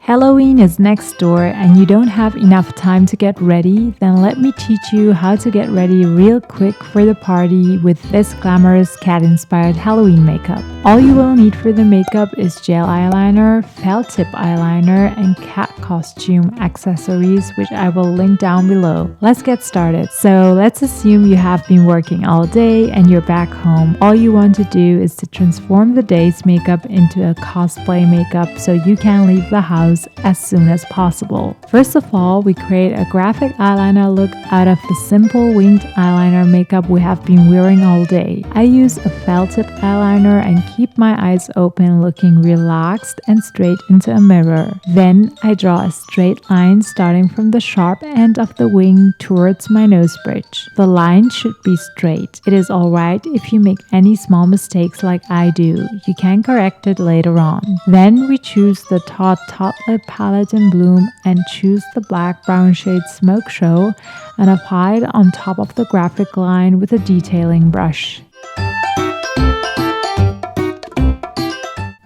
Halloween is next door and you don't have enough time to get ready? Then let me teach you how to get ready real quick for the party with this glamorous cat-inspired Halloween makeup. All you will need for the makeup is gel eyeliner, felt tip eyeliner, and cat costume accessories, which I will link down below. Let's get started. So let's assume you have been working all day and you're back home. All you want to do is to transform the day's makeup into a cosplay makeup so you can leave the house as soon as possible. First of all, we create a graphic eyeliner look out of the simple winged eyeliner makeup we have been wearing all day. I use a felt tip eyeliner and keep my eyes open, looking relaxed and straight into a mirror. Then I draw a straight line starting from the sharp end of the wing towards my nose bridge. The line should be straight. It is alright if you make any small mistakes like I do. You can correct it later on. Then we choose the Tarte Lip palette in Bloom and choose the black brown shade Smoke Show and apply it on top of the graphic line with a detailing brush.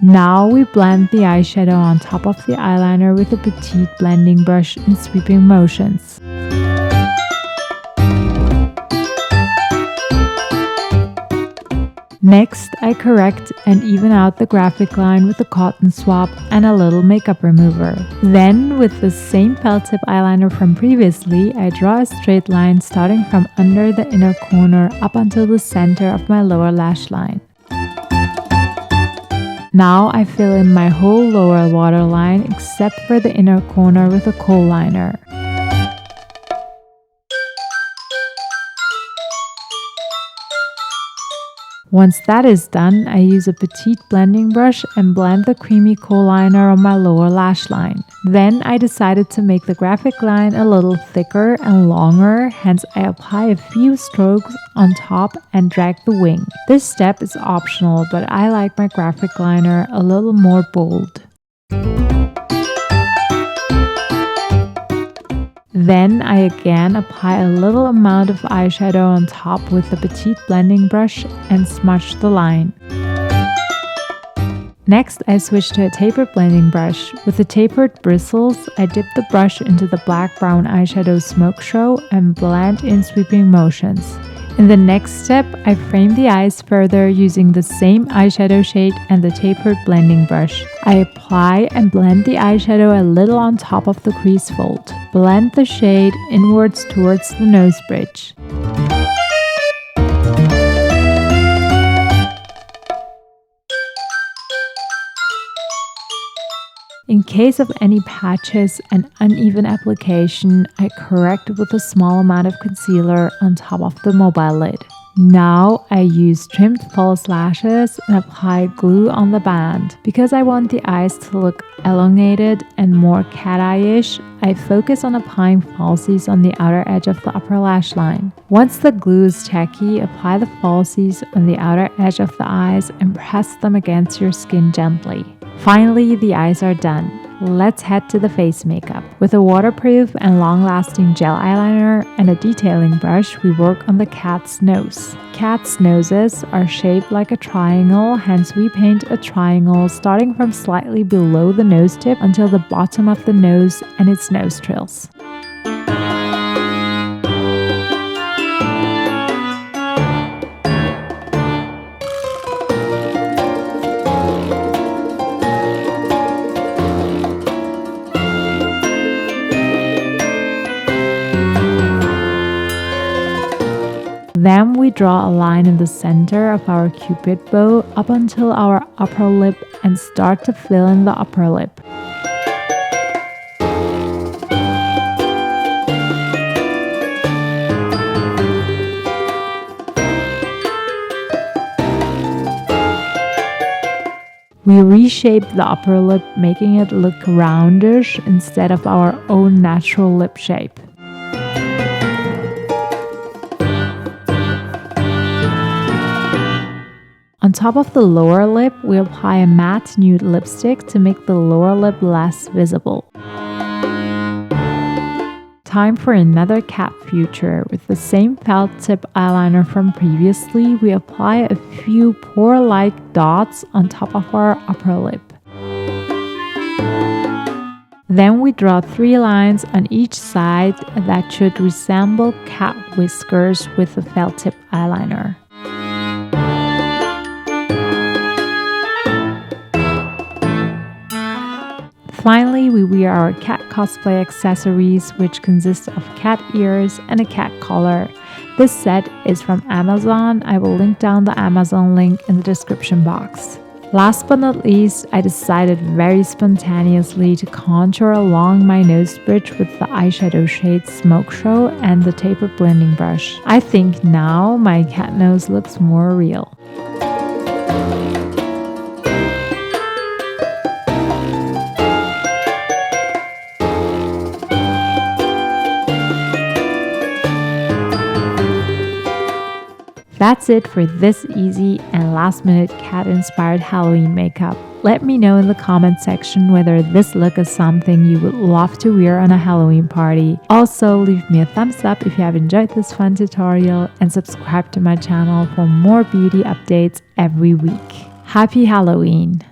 Now we blend the eyeshadow on top of the eyeliner with a petite blending brush in sweeping motions. Next, I correct and even out the graphic line with a cotton swab and a little makeup remover. Then, with the same felt tip eyeliner from previously, I draw a straight line starting from under the inner corner up until the center of my lower lash line. Now I fill in my whole lower waterline except for the inner corner with a kohl liner. Once that is done, I use a petite blending brush and blend the creamy kohl liner on my lower lash line. Then I decided to make the graphic line a little thicker and longer, hence I apply a few strokes on top and drag the wing. This step is optional, but I like my graphic liner a little more bold. Then I again apply a little amount of eyeshadow on top with a petite blending brush and smudge the line. Next, I switch to a tapered blending brush. With the tapered bristles, I dip the brush into the black-brown eyeshadow Smoke Show and blend in sweeping motions. In the next step, I frame the eyes further using the same eyeshadow shade and the tapered blending brush. I apply and blend the eyeshadow a little on top of the crease fold. Blend the shade inwards towards the nose bridge. In case of any patches and uneven application, I correct with a small amount of concealer on top of the mobile lid. Now I use trimmed false lashes and apply glue on the band. Because I want the eyes to look elongated and more cat-eye-ish, I focus on applying falsies on the outer edge of the upper lash line. Once the glue is tacky, apply the falsies on the outer edge of the eyes and press them against your skin gently. Finally, the eyes are done. Let's head to the face makeup. With a waterproof and long-lasting gel eyeliner and a detailing brush, we work on the cat's nose. Cats' noses are shaped like a triangle, hence we paint a triangle starting from slightly below the nose tip until the bottom of the nose and its nostrils. Then we draw a line in the center of our cupid bow up until our upper lip and start to fill in the upper lip. We reshape the upper lip, making it look roundish instead of our own natural lip shape. On top of the lower lip, we apply a matte nude lipstick to make the lower lip less visible. Time for another cat feature. With the same felt tip eyeliner from previously, we apply a few pore-like dots on top of our upper lip. Then we draw 3 lines on each side that should resemble cat whiskers with a felt tip eyeliner. Finally, we wear our cat cosplay accessories, which consist of cat ears and a cat collar. This set is from Amazon. I will link down the Amazon link in the description box. Last but not least, I decided very spontaneously to contour along my nose bridge with the eyeshadow shade Smoke Show and the tapered blending brush. I think now my cat nose looks more real. That's it for this easy and last-minute cat-inspired Halloween makeup. Let me know in the comment section whether this look is something you would love to wear on a Halloween party. Also, leave me a thumbs up if you have enjoyed this fun tutorial and subscribe to my channel for more beauty updates every week. Happy Halloween!